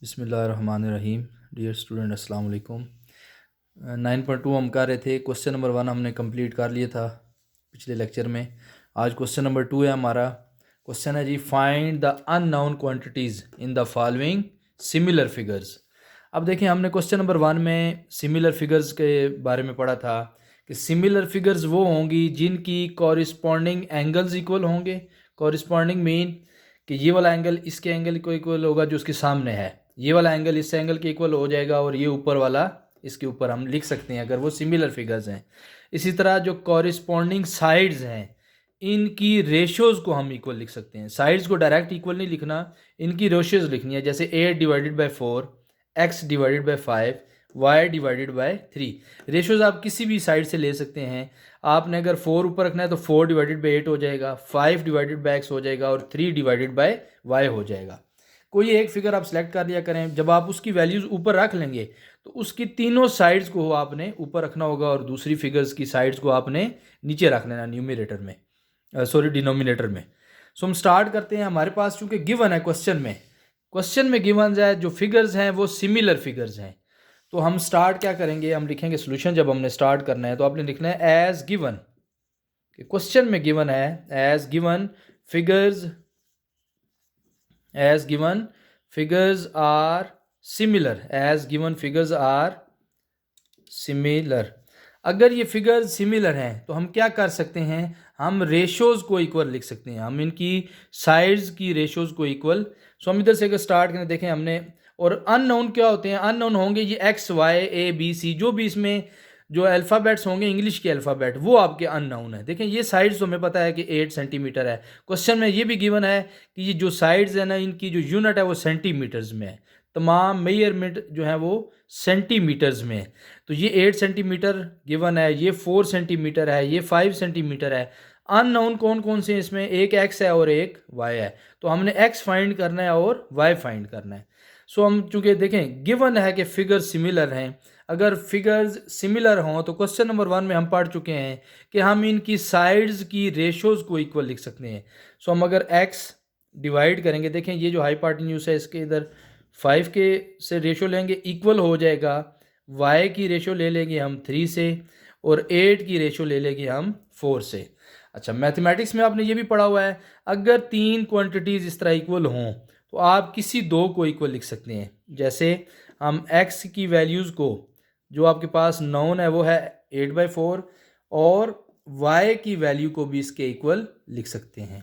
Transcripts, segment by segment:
बिस्मिल्लाहिर्रहमानिर्रहीम। Dear student अस्सलाम वालेकुम। 9.2 हम कर रहे थे। क्वेश्चन नंबर 1 हमने कंप्लीट कर लिया था पिछले लेक्चर में। आज क्वेश्चन नंबर 2 है हमारा। क्वेश्चन है जी, find the unknown quantities in the following similar figures. अब देखें, हमने क्वेश्चन नंबर 1 में सिमिलर फिगर्स के बारे में पढ़ा था कि सिमिलर फिगर्स वो होंगी जिनकी कॉरिस्पॉन्डिंग एंगल्स इक्वल होंगे। कॉरिस्पॉन्डिंग मीन कि ये वाला एंगल इसके एंगल को इक्वल होगा जो उसके सामने है, ये वाला एंगल इस एंगल के इक्वल हो जाएगा, और ये ऊपर वाला इसके ऊपर हम लिख सकते हैं अगर वो सिमिलर फिगर्स हैं। इसी तरह जो कॉरिस्पॉन्डिंग साइड्स हैं इनकी रेशियोज को हम इक्वल लिख सकते हैं। साइड्स को डायरेक्ट इक्वल नहीं लिखना, इनकी रेशियोज लिखनी है। जैसे 8 divided by 4, x divided by 5, y divided by 3। Ratios आप किसी भी साइड से ले सकते हैं। आपने अगर 4 ऊपर रखना है तो 4 डिवाइडेड बाई 8 हो जाएगा, 5 डिवाइडेड बाई x हो जाएगा, और 3 डिवाइडेड बाई y हो जाएगा। कोई एक फिगर आप सेलेक्ट कर लिया करें। जब आप उसकी वैल्यूज़ ऊपर रख लेंगे तो उसकी तीनों साइड्स को आपने ऊपर रखना होगा, और दूसरी फिगर्स की साइड्स को आपने नीचे रख लेना न्यूमरेटर में, डिनोमिनेटर में। सो हम स्टार्ट करते हैं। हमारे पास चूंकि गिवन है क्वेश्चन में गिवन है जो फिगर्स हैं वो सिमिलर फिगर्स हैं। तो हम स्टार्ट क्या करेंगे, हम लिखेंगे सोल्यूशन। जब हमने स्टार्ट करना है तो आपने लिखना है एज गिवन। क्वेश्चन में गिवन है as given figures, as given figures are similar, as given figures are similar। अगर ये फिगर्स सिमिलर हैं तो हम क्या कर सकते हैं, हम रेशोज़ को इक्वल लिख सकते हैं, हम इनकी साइड्स की रेशोज़ को इक्वल। सो हम इधर से अगर स्टार्ट करें, देखें हमने, और अननोन क्या होते हैं, अननोन होंगे ये x y a b c, जो भी इसमें जो अल्फ़ाबेट्स होंगे इंग्लिश के अल्फ़ाबेट, वो आपके अननोन है। देखें ये साइड्स तो हमें पता है कि 8 सेंटीमीटर है। क्वेश्चन में ये भी गिवन है कि ये जो साइड्स है ना, इनकी जो यूनिट है वो सेंटीमीटर्स में है। तमाम मेजरमेंट जो है वो सेंटीमीटर्स में है। तो ये 8 सेंटीमीटर गिवन है, ये 4 सेंटीमीटर है, ये 5 सेंटीमीटर है। अननोन कौन कौन से इसमें, एक x है और एक y है। तो हमने x फाइंड करना है और y फाइंड करना है। सो हम चूँकि देखें गिवन है कि फिगर्स सिमिलर हैं, अगर फिगर्स सिमिलर हों तो क्वेश्चन नंबर 1 में हम पढ़ चुके हैं कि हम इनकी साइड्स की रेशोज़ को इक्वल लिख सकते हैं। सो हम अगर x डिवाइड करेंगे, देखें ये जो हाइपोटेन्यूज है इसके इधर 5 के से रेशो लेंगे, इक्वल हो जाएगा y की रेशो ले लेंगे हम 3 से, और 8 की रेशो ले लेंगे हम 4 से। अच्छा, मैथमेटिक्स में आपने ये भी पढ़ा हुआ है, अगर 3 क्वांटिटीज़ इस तरह इक्वल हों तो आप किसी दो को इक्वल लिख सकते हैं। जैसे हम x की वैल्यूज़ को, जो आपके पास नोन है वो है 8/4, और y की वैल्यू को भी इसके इक्वल लिख सकते हैं।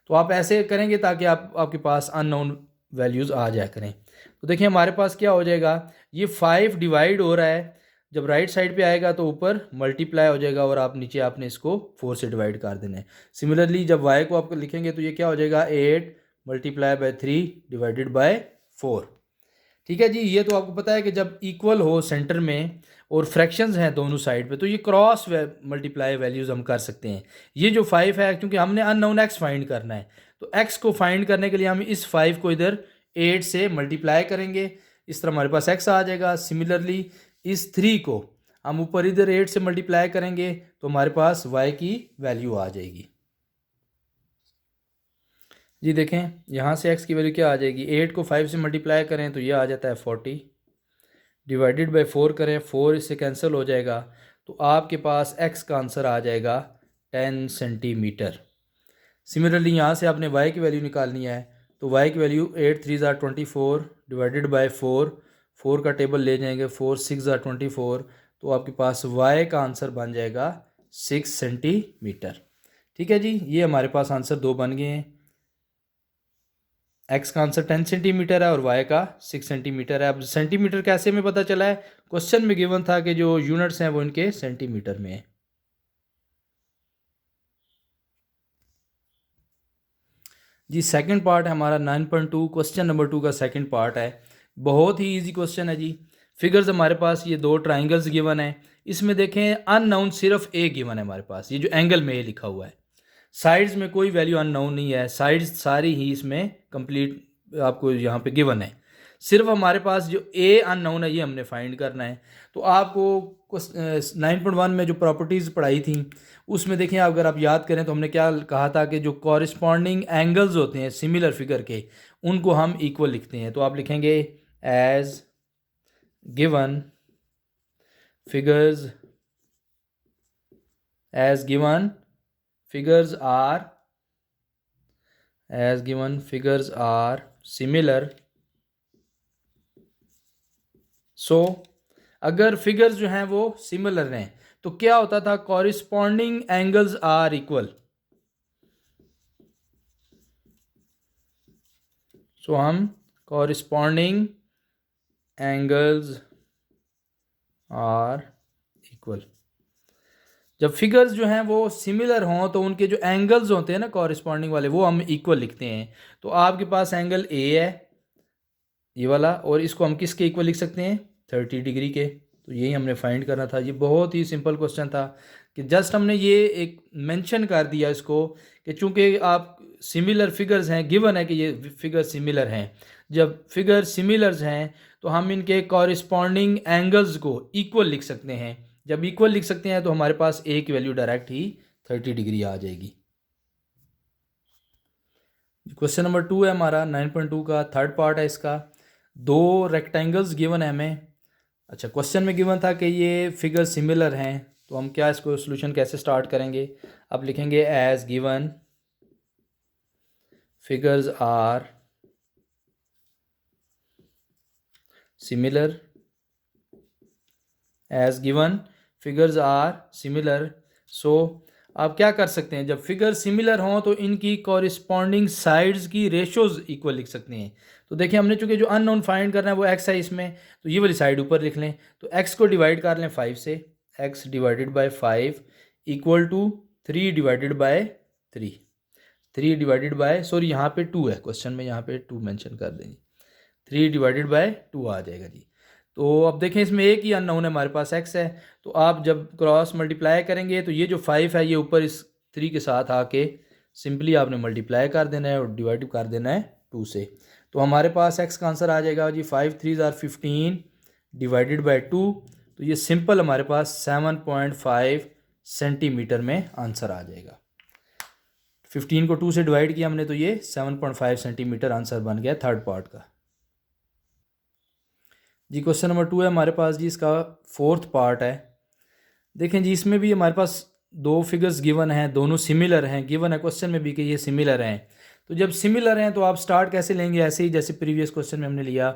तो आप ऐसे करेंगे ताकि आपके पास अननोन वैल्यूज़ आ जाया करें। तो देखिए हमारे पास क्या हो जाएगा, ये 5 डिवाइड हो रहा है, जब राइट साइड पे आएगा तो ऊपर मल्टीप्लाई हो जाएगा, और आप नीचे आपने इसको 4 से डिवाइड कर देना है। सिमिलरली जब y को आप लिखेंगे तो ये क्या हो जाएगा, 8 मल्टीप्लाई बाय 3 डिवाइडेड बाय 4। ठीक है जी। ये तो आपको पता है कि जब इक्वल हो सेंटर में और फ्रैक्शंस हैं दोनों साइड पे तो ये क्रॉस मल्टीप्लाई वैल्यूज़ हम कर सकते हैं। ये जो 5 है, क्योंकि हमने अननोन x फाइंड करना है, तो x को फाइंड करने के लिए हम इस 5 को इधर 8 से मल्टीप्लाई करेंगे, इस तरह हमारे पास x आ जाएगा। सिमिलरली इस 3 को हम ऊपर इधर 8 से मल्टीप्लाई करेंगे तो हमारे पास y की वैल्यू आ जाएगी। जी देखें यहाँ से x की वैल्यू क्या आ जाएगी, 8 को 5 से मल्टीप्लाई करें तो ये आ जाता है 40, डिवाइडेड बाई 4 करें, 4 इससे कैंसिल हो जाएगा, तो आपके पास x का आंसर आ जाएगा 10 सेंटीमीटर। सिमिलरली यहाँ से आपने y की वैल्यू निकालनी है, तो y की वैल्यू 8 3 ज़ा 24 डिवाइडेड बाई 4, 4 का टेबल ले जाएंगे, 4 6 ज़ा 24, तो आपके पास y का आंसर बन जाएगा 6 सेंटीमीटर। ठीक है जी, ये हमारे पास आंसर दो बन गए हैं। x का आंसर 10 सेंटीमीटर है और y का 6 सेंटीमीटर है। अब सेंटीमीटर कैसे में पता चला है, क्वेश्चन में गिवन था कि जो यूनिट्स हैं वो इनके सेंटीमीटर में है। जी सेकंड पार्ट है हमारा 9.2, क्वेश्चन नंबर 2 का सेकंड पार्ट है। बहुत ही इजी क्वेश्चन है जी। फिगर्स हमारे पास ये दो ट्राइंगल्स गिवन है, इसमें देखें अननाउन सिर्फ ए गिवन है हमारे पास, ये जो एंगल में ए लिखा हुआ है। साइड्स में कोई वैल्यू अननाउन नहीं है, साइड्स सारी ही इसमें कंप्लीट आपको यहाँ पे गिवन है। सिर्फ हमारे पास जो ए अननाउन है ये हमने फाइंड करना है। तो आपको 9.1 में जो प्रॉपर्टीज़ पढ़ाई थी उसमें देखें, अगर आप याद करें तो हमने क्या कहा था कि जो कॉरिस्पॉन्डिंग एंगल्स होते हैं सिमिलर फिगर के, उनको हम इक्वल लिखते हैं। तो आप लिखेंगे as given figures are similar. सो अगर फिगर्स जो हैं वो सिमिलर हैं तो क्या होता था, कॉरिस्पॉन्डिंग एंगल्स आर इक्वल. सो हम कॉरिस्पॉन्डिंग एंगल्स आर इक्वल. जब फिगर्स जो हैं वो सिमिलर हों तो उनके जो एंगल्स होते हैं ना कॉरिस्पॉन्डिंग वाले, वो हम इक्वल लिखते हैं. तो आपके पास एंगल ए है ये वाला, और इसको हम किसके इक्वल लिख सकते हैं, 30 डिग्री के. तो यही हमने फाइंड करना था. ये बहुत ही सिंपल क्वेश्चन था कि जस्ट हमने ये एक मेंशन कर दिया इसको कि चूंकि आप सिमिलर फिगर्स हैं, गिवन है कि ये फिगर सिमिलर हैं. जब फिगर सिमिलर्स हैं तो हम इनके कॉरिस्पॉन्डिंग एंगल्स को इक्वल लिख सकते हैं. जब इक्वल लिख सकते हैं तो हमारे पास ए की वैल्यू डायरेक्ट ही 30 डिग्री आ जाएगी. क्वेश्चन नंबर 2 है हमारा 9.2 का थर्ड पार्ट है इसका. दो रेक्टेंगल्स गिवन है हमें. अच्छा, क्वेश्चन में गिवन था कि ये फिगर सिमिलर हैं, तो हम क्या इसको सोल्यूशन कैसे स्टार्ट करेंगे. अब लिखेंगे as given figures are similar. As given figures are similar. So आप क्या कर सकते हैं, जब फिगर सिमिलर हों तो इनकी कॉरिस्पॉन्डिंग साइड्स की रेशोज इक्वल लिख सकते हैं. तो देखिए हमने चूंकि जो अननोन फाइंड करना है वो एक्स है इसमें, तो ये वाली साइड ऊपर लिख लें. तो एक्स को डिवाइड कर लें 5 से. X divided by 5 equal to 3 divided by 3. 3 divided by, sorry यहाँ पे 2 है क्वेश्चन में, यहाँ पे 2 मेंशन कर देंगे. 3 डिवाइडेड बाय 2 आ जाएगा जी. तो अब देखें इसमें एक ही अननोन है हमारे पास, एक्स है. तो आप जब क्रॉस मल्टीप्लाई करेंगे तो ये जो 5 है ये ऊपर इस 3 के साथ आके सिंपली आपने मल्टीप्लाई कर देना है और डिवाइड कर देना है 2 से. तो हमारे पास एक्स का आंसर आ जाएगा जी 5 3 आर 15 डिवाइडेड बाई 2. तो ये सिंपल हमारे पास 7.5 सेंटीमीटर में आंसर आ जाएगा. 15 को 2 से डिवाइड किया हमने तो ये 7.5 सेंटीमीटर आंसर बन गया थर्ड पार्ट का जी. क्वेश्चन नंबर 2 है हमारे पास जी, इसका फोर्थ पार्ट है. देखें जी इसमें भी हमारे पास दो फिगर्स गिवन हैं, दोनों सिमिलर हैं. गिवन है क्वेश्चन में भी कि ये सिमिलर हैं. तो जब सिमिलर हैं तो आप स्टार्ट कैसे लेंगे, ऐसे ही जैसे प्रीवियस क्वेश्चन में हमने लिया.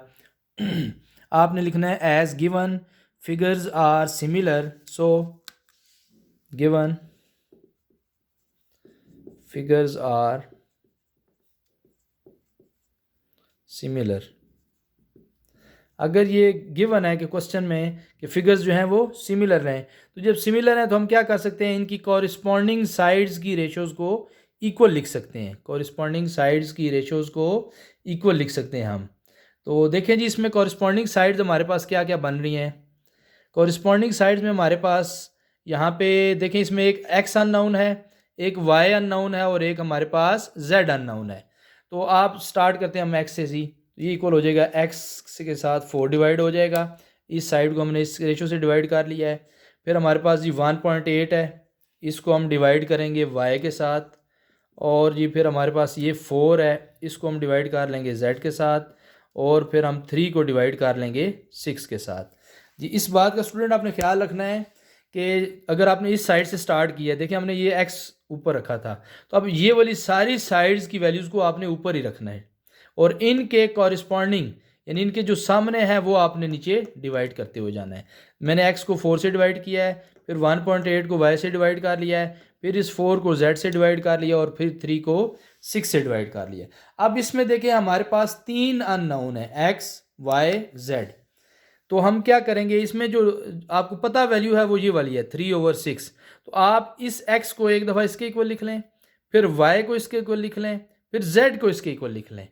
आपने लिखना है as given figures are similar. So given figures are similar. अगर ये गिवन है कि क्वेश्चन में कि फिगर्स जो हैं वो सिमिलर हैं, तो जब सिमिलर हैं तो हम क्या कर सकते हैं, इनकी कॉरिस्पॉन्डिंग साइड्स की रेशोज़ को इक्वल लिख सकते हैं. कॉरिस्पॉन्डिंग साइड्स की रेशोज़ को इक्वल लिख सकते हैं हम. तो देखें जी इसमें कॉरिस्पॉन्डिंग साइड्स हमारे पास क्या क्या बन रही हैं. कॉरिस्पॉन्डिंग साइड्स में हमारे पास यहाँ पे देखें इसमें एक एक्स अननोन है, एक वाई अननोन है और एक हमारे पास जेड अननोन है. तो आप स्टार्ट करते हैं हम एक्स से सी. ये इक्वल हो जाएगा एक्स के साथ 4 डिवाइड हो जाएगा. इस साइड को हमने इस रेशो से डिवाइड कर लिया है. फिर हमारे पास जी 1.8 है, इसको हम डिवाइड करेंगे वाई के साथ. और जी फिर हमारे पास ये 4 है, इसको हम डिवाइड कर लेंगे जेड के साथ. और फिर हम 3 को डिवाइड कर लेंगे 6 के साथ. जी इस बात का स्टूडेंट आपने ख्याल रखना है कि अगर आपने इस साइड से स्टार्ट किया, देखिए हमने ये एक्स ऊपर रखा था, तो अब ये वाली सारी साइड्स की वैल्यूज़ को आपने ऊपर ही रखना है और इनके कॉरिस्पॉन्डिंग यानी इनके जो सामने है वो आपने नीचे डिवाइड करते हुए जाना है. मैंने x को 4 से डिवाइड किया है, फिर 1.8 को y से डिवाइड कर लिया है, फिर इस 4 को z से डिवाइड कर लिया और फिर 3 को 6 से डिवाइड कर लिया. अब इसमें देखिए हमारे पास 3 अननोन है x y z. तो हम क्या करेंगे, इसमें जो आपको पता वैल्यू है वो ये वाली है 3/6. तो आप इस x को एक दफ़ा इसके इक्वल लिख लें, फिर y को इसके इक्वल लिख लें, फिर z को इसके इक्वल लिख लें.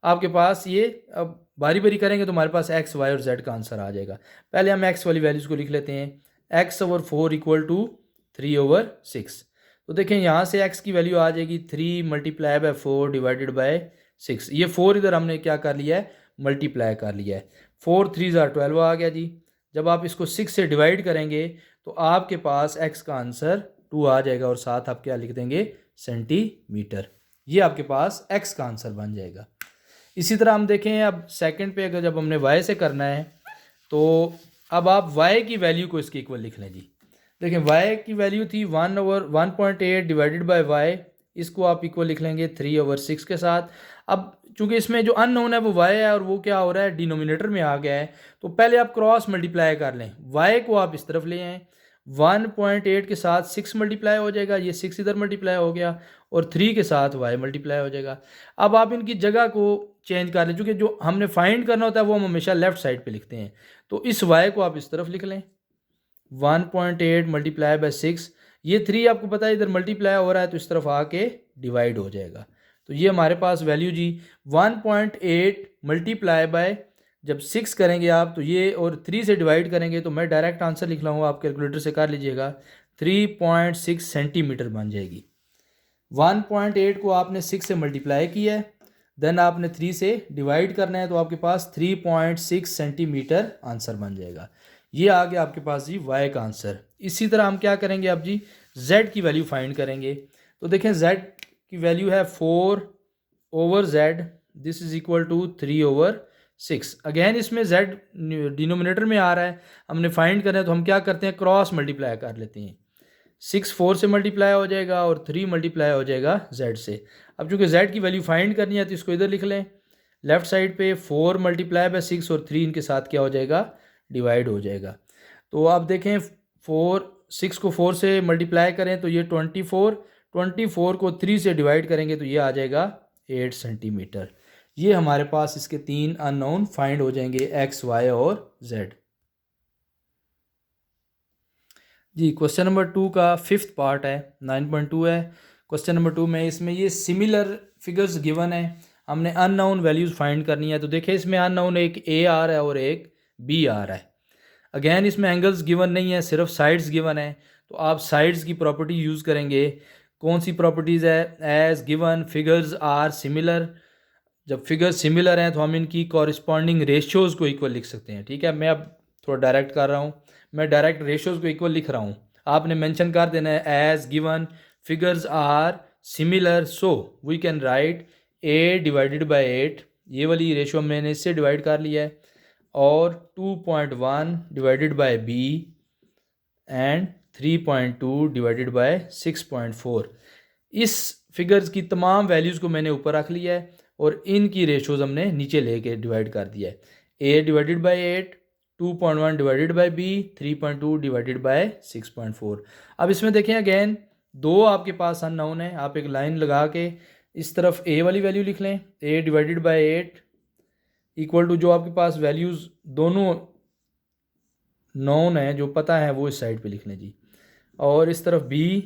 आपके पास ये अब बारी बारी करेंगे तो हमारे पास x, y और z का आंसर आ जाएगा. पहले हम x वाली वैल्यूज़ को लिख लेते हैं. x/4 equal to 3/6. तो देखें यहाँ से x की वैल्यू आ जाएगी 3 मल्टीप्लाई बाय 4 डिवाइडेड बाय 6. ये 4 इधर हमने क्या कर लिया है, मल्टीप्लाई कर लिया है. 4 3 12 आ गया जी. जब आप इसको 6 से डिवाइड करेंगे तो आपके पास x का आंसर 2 आ जाएगा और साथ आप क्या लिख देंगे, सेंटीमीटर. ये आपके पास x का आंसर बन जाएगा. इसी तरह हम देखें अब सेकंड पे, अगर जब हमने y से करना है तो अब आप y की वैल्यू को इसके इक्वल लिख लें जी। देखें y की वैल्यू थी 1/1.8 डिवाइडेड बाय y, इसको आप इक्वल लिख लेंगे 3/6 के साथ। अब चूंकि इसमें जो अननोन है वो y है और वो क्या हो रहा है, डिनोमिनेटर में आ गया है, तो पहले आप क्रॉस मल्टीप्लाई कर लें। y को आप इस तरफ ले आएँ, 1.8 के साथ 6 मल्टीप्लाई हो जाएगा, ये 6 इधर मल्टीप्लाई हो गया, और 3 के साथ y मल्टीप्लाई हो जाएगा। अब आप इनकी जगह को चेंज कर लें, चूँकि जो हमने फाइंड करना होता है वो हम हमेशा लेफ्ट साइड पे लिखते हैं, तो इस y को आप इस तरफ लिख लें, 1.8 मल्टीप्लाई बाय 6, ये 3 आपको पता है इधर मल्टीप्लाई हो रहा है तो इस तरफ आके डिवाइड हो जाएगा। तो ये हमारे पास वैल्यू जी 1.8 मल्टीप्लाई बाय, जब 6 करेंगे आप तो ये, और 3 से डिवाइड करेंगे तो मैं डायरेक्ट आंसर लिख रहा हूँ, आप कैलकुलेटर से कर लीजिएगा, 3.6 सेंटीमीटर बन जाएगी। 1.8 को आपने 6 से मल्टीप्लाई किया है, देन आपने 3 से डिवाइड करना है, तो आपके पास 3.6 सेंटीमीटर आंसर बन जाएगा। ये आ गया आपके पास जी y का आंसर। इसी तरह हम क्या करेंगे अब जी, z की वैल्यू फाइंड करेंगे। तो देखें z की वैल्यू है 4/z, this is equal to 3/6। Again इसमें z डिनोमिनेटर में आ रहा है, हमने फाइंड करना है, तो हम क्या करते हैं, क्रॉस मल्टीप्लाई कर लेते हैं। 6 4 से मल्टीप्लाई हो जाएगा और 3 मल्टीप्लाई हो जाएगा z से। अब चूंकि z की वैल्यू फाइंड करनी है तो इसको इधर लिख लें, लेफ्ट साइड पे 4 मल्टीप्लाई बाय 6 और 3 इनके साथ क्या हो जाएगा, डिवाइड हो जाएगा। तो आप देखें 6 को 4 से मल्टीप्लाई करें तो ये 24 को 3 से डिवाइड करेंगे तो ये आ जाएगा 8 सेंटीमीटर। ये हमारे पास इसके 3 अननोन फाइंड हो जाएंगे, x, y और z। जी क्वेश्चन नंबर 2 का 5th पार्ट है, 9.2 है। क्वेश्चन नंबर 2 में इसमें ये सिमिलर फिगर्स गिवन है, हमने अननोन वैल्यूज़ फाइंड करनी है। तो देखिए इसमें अननोन एक a आ रहा है और एक b आ रहा है। अगेन इसमें एंगल्स गिवन नहीं है, सिर्फ साइड्स गिवन है, तो आप साइड्स की प्रॉपर्टी यूज़ करेंगे। कौन सी प्रॉपर्टीज़ है, as given figures are similar. जब फिगर्स सिमिलर हैं तो हम इनकी कॉरिस्पॉन्डिंग रेशियोज़ को इक्वल लिख सकते हैं। ठीक है, मैं अब थोड़ा डायरेक्ट कर रहा हूँ, मैं डायरेक्ट रेशियोज़ को इक्वल लिख रहा हूँ, आपने मेंशन कर देना है as given figures are similar, so we can write a divided by 8, ये वाली रेशियो मैंने इससे डिवाइड कर लिया है, और 2.1 divided by b and 3.2 divided by 6.4। इस फिगर्स की तमाम वैल्यूज़ को मैंने ऊपर रख लिया है और इनकी रेशोज़ हमने नीचे लेके डिवाइड कर दिया है। a divided by 8, 2.1 divided by b, 3.2 divided by 6.4। अब इसमें देखें अगेन दो आपके पास अननोन है, आप एक लाइन लगा के इस तरफ a वाली वैल्यू लिख लें, a divided by 8 equal to जो आपके पास वैल्यूज़ दोनों नोन है जो पता है वो इस साइड पे लिख लें जी, और इस तरफ b,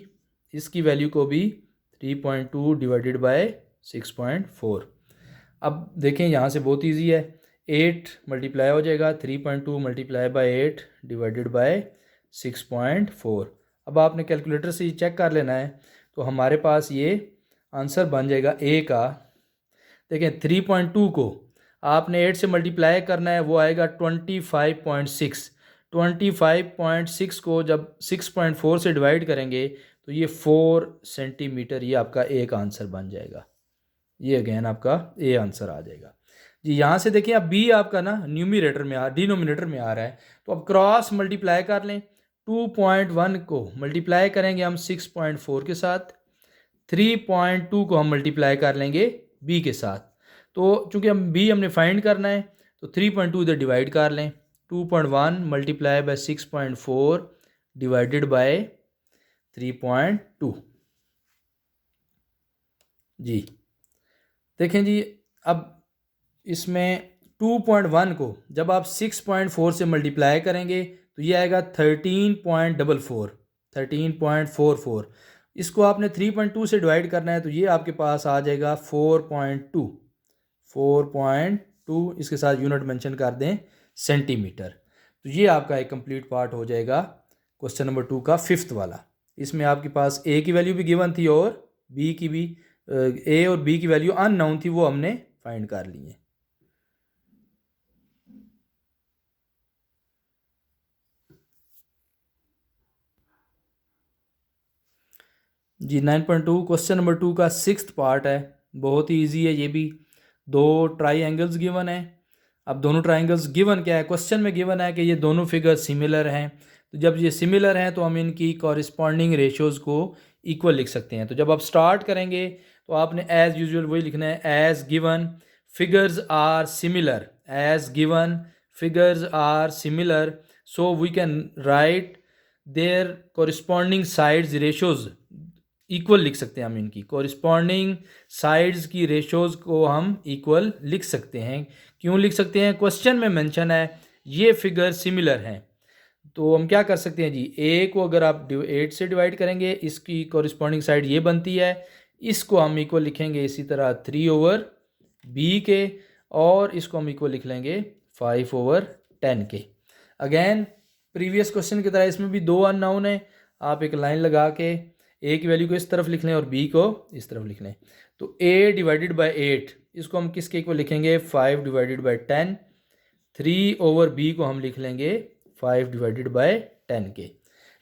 इसकी वैल्यू को भी 3.2 डिवाइडेड बाय 6.4। अब देखें यहाँ से बहुत इजी है, 8 मल्टीप्लाई हो जाएगा, 3.2 मल्टीप्लाई बाय 8 डिवाइडेड बाय 6.4। अब आपने कैलकुलेटर से चेक कर लेना है, तो हमारे पास ये आंसर बन जाएगा a का। देखें 3.2 को आपने 8 से मल्टीप्लाई करना है, वो आएगा 25.6। 25.6 को जब 6.4 से डिवाइड करेंगे तो ये 4 सेंटीमीटर, ये आपका ए का आंसर बन जाएगा। ये अगेन आपका ए आंसर आ जाएगा जी। यहाँ से देखिए अब बी आपका ना न्यूमिनेटर में डिनोमिनेटर में आ रहा है, तो अब क्रॉस मल्टीप्लाई कर लें। 2.1 को मल्टीप्लाई करेंगे हम 6.4 के साथ, 3.2 को हम मल्टीप्लाई कर लेंगे बी के साथ। तो चूंकि हम बी हमने फाइंड करना है तो 3.2 इधर डिवाइड कर लें, 2.1 मल्टीप्लाई बाय 6.4 डिवाइडेड बाय 3.2 जी। देखें जी अब इसमें 2.1 को जब आप 6.4 से मल्टीप्लाई करेंगे तो ये आएगा 13.44, 13.44। इसको आपने 3.2 से डिवाइड करना है तो ये आपके पास आ जाएगा 4.2, 4.2, इसके साथ यूनिट मेंशन कर दें सेंटीमीटर। तो ये आपका एक कंप्लीट पार्ट हो जाएगा क्वेश्चन नंबर 2 का 5th वाला। इसमें आपके पास a की वैल्यू भी गिवन थी और b की भी, a और b की वैल्यू अननोन थी, वो हमने फाइंड कर ली है। जी 9.2 क्वेश्चन नंबर 2 का 6th पार्ट है, बहुत ही इजी है ये भी। दो ट्राई गिवन है। अब दोनों ट्राइंगल्स गिवन क्या है, क्वेश्चन में गिवन है कि ये दोनों फिगर सिमिलर हैं। तो जब ये सिमिलर हैं तो हम इनकी कॉरिस्पॉन्डिंग रेशियोज़ को इक्वल लिख सकते हैं। तो जब आप स्टार्ट करेंगे तो आपने एज़ यूजुअल वही लिखना है, as given figures are similar, as given figures are similar, so we can write their corresponding sides ratios equal लिख सकते हैं। हम इनकी कॉरिस्पॉन्डिंग साइड्स की रेशियोज़ को हम इक्वल लिख सकते हैं। क्यों लिख सकते हैं, क्वेश्चन में मेंशन है ये फिगर सिमिलर हैं। तो हम क्या कर सकते हैं जी, ए को अगर आप 8 से डिवाइड करेंगे, इसकी कॉरिस्पॉन्डिंग साइड ये बनती है, इसको हम इक्वल लिखेंगे इसी तरह 3/b के, और इसको हम इक्वल लिख लेंगे 5/10 के। अगेन प्रीवियस क्वेश्चन की तरह इसमें भी दो अननोन है, आप एक लाइन लगा के ए की वैल्यू को इस तरफ लिख लें और बी को इस तरफ लिख लें। तो a डिवाइडेड बाई 8 इसको हम किसके इक्वल लिखेंगे, 5 डिवाइडेड बाई 10। 3/b को हम लिख लेंगे 5 डिवाइडेड बाई 10 के।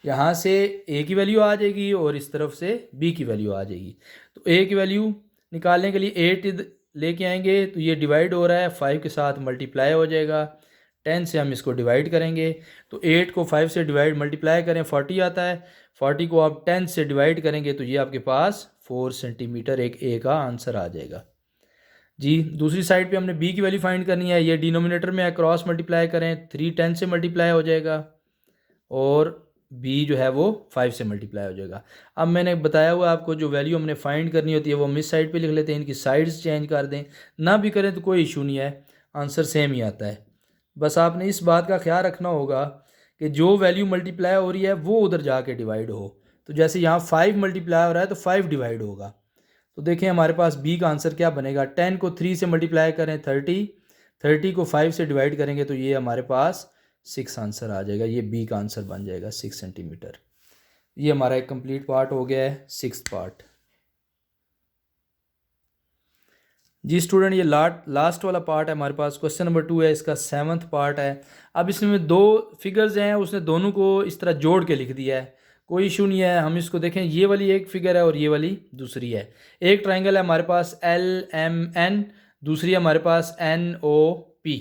यहाँ से a की वैल्यू आ जाएगी और इस तरफ से b की वैल्यू आ जाएगी। तो a की वैल्यू निकालने के लिए 8 लेके आएंगे, तो ये डिवाइड हो रहा है 5 के साथ मल्टीप्लाई हो जाएगा, 10 से हम इसको डिवाइड करेंगे। तो 8 को 5 से डिवाइड मल्टीप्लाई करें 40 आता है, 40 को आप 10 से डिवाइड करेंगे तो ये आपके पास 4 सेंटीमीटर एक ए का आंसर आ जाएगा जी। दूसरी साइड पे हमने बी की वैल्यू फाइंड करनी है, ये डिनोमिनेटर में है, क्रॉस मल्टीप्लाई करें 3 10 से मल्टीप्लाई हो जाएगा और बी जो है वो 5 से मल्टीप्लाई हो जाएगा। अब मैंने बताया हुआ आपको जो वैल्यू हमने फाइंड करनी होती है वो हम इस साइड पे लिख लेते हैं, इनकी साइड्स चेंज कर दें, ना भी करें तो कोई इशू नहीं है, आंसर सेम ही आता है। बस आपने इस बात का ख्याल रखना होगा कि जो वैल्यू मल्टीप्लाई हो रही है वो उधर जाके डिवाइड हो। तो जैसे यहाँ 5 मल्टीप्लाई हो रहा है तो 5 डिवाइड होगा। तो देखें हमारे पास बी का आंसर क्या बनेगा, 10 को 3 से मल्टीप्लाई करें 30, 30 को 5 से डिवाइड करेंगे तो ये हमारे पास 6 आंसर आ जाएगा, ये बी का आंसर बन जाएगा 6 सेंटीमीटर। ये हमारा एक कंप्लीट पार्ट हो गया है, 6th पार्ट। जी स्टूडेंट, ये लास्ट वाला पार्ट है हमारे पास, क्वेश्चन नंबर 2 है, इसका 7th पार्ट है। अब इसमें दो फिगर्स हैं, उसने दोनों को इस तरह जोड़ के लिख दिया है, कोई इशू नहीं है। हम इसको देखें, ये वाली एक फिगर है और ये वाली दूसरी है। एक ट्राइंगल है हमारे पास LMN, दूसरी है हमारे पास NOP।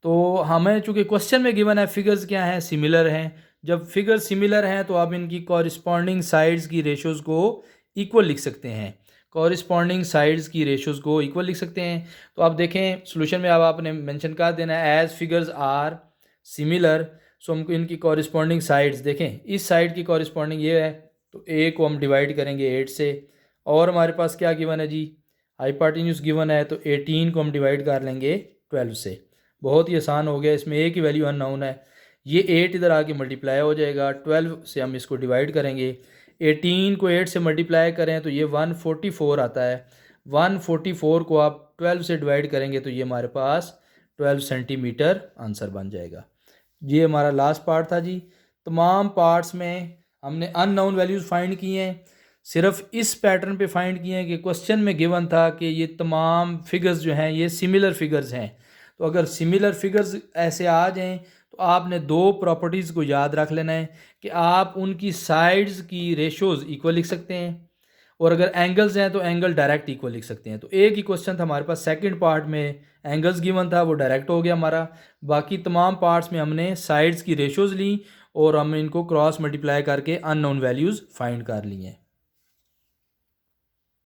तो हमें चूँकि क्वेश्चन में गिवन है फिगर्स क्या हैं, सिमिलर हैं। जब फिगर सिमिलर हैं तो आप इनकी कॉरिस्पॉन्डिंग साइड्स की रेशोज़ को इक्वल लिख सकते हैं, कॉरिस्पॉन्डिंग साइड्स की रेशोज़ को इक्वल लिख सकते हैं। तो आप देखें सोल्यूशन में अब आपने मेंशन कर देना है एज फिगर्स आर सिमिलर, सो हमको इनकी कॉरिस्पॉन्डिंग साइड्स देखें, इस साइड की कॉरिस्पॉन्डिंग ये है, तो ए को हम डिवाइड करेंगे 8 से, और हमारे पास क्या गिवन है जी, हाइपोटेन्यूज गिवन है, तो 18 को हम डिवाइड कर लेंगे 12 से। बहुत ही आसान हो गया, इसमें ए की वैल्यू अननोन है, ये 8 इधर आके मल्टीप्लाई हो जाएगा, 12 से हम इसको डिवाइड करेंगे, 18 को 8 से मल्टीप्लाई करें तो ये 144 आता है, 144 को आप 12 से डिवाइड करेंगे तो ये हमारे पास 12 सेंटीमीटर आंसर बन जाएगा। ये हमारा लास्ट पार्ट था जी। तमाम पार्ट्स में हमने अननोन वैल्यूज़ फाइंड किए हैं, सिर्फ इस पैटर्न पे फाइंड किए हैं कि क्वेश्चन में गिवन था कि ये तमाम फिगर्स जो हैं ये सिमिलर फिगर्स हैं। तो अगर सिमिलर फिगर्स ऐसे आ जाएं तो आपने दो प्रॉपर्टीज़ को याद रख लेना है कि आप उनकी साइड्स की रेशोज़ इक्वल लिख सकते हैं, और अगर एंगल्स हैं तो एंगल डायरेक्ट इक्वल लिख सकते हैं। तो एक ही क्वेश्चन था हमारे पास, सेकंड पार्ट में एंगल्स गिवन था, वो डायरेक्ट हो गया हमारा। बाकी तमाम पार्ट्स में हमने साइड्स की रेशोज़ ली और हम इनको क्रॉस मल्टीप्लाई करके अननोन वैल्यूज़ फाइंड कर ली हैं।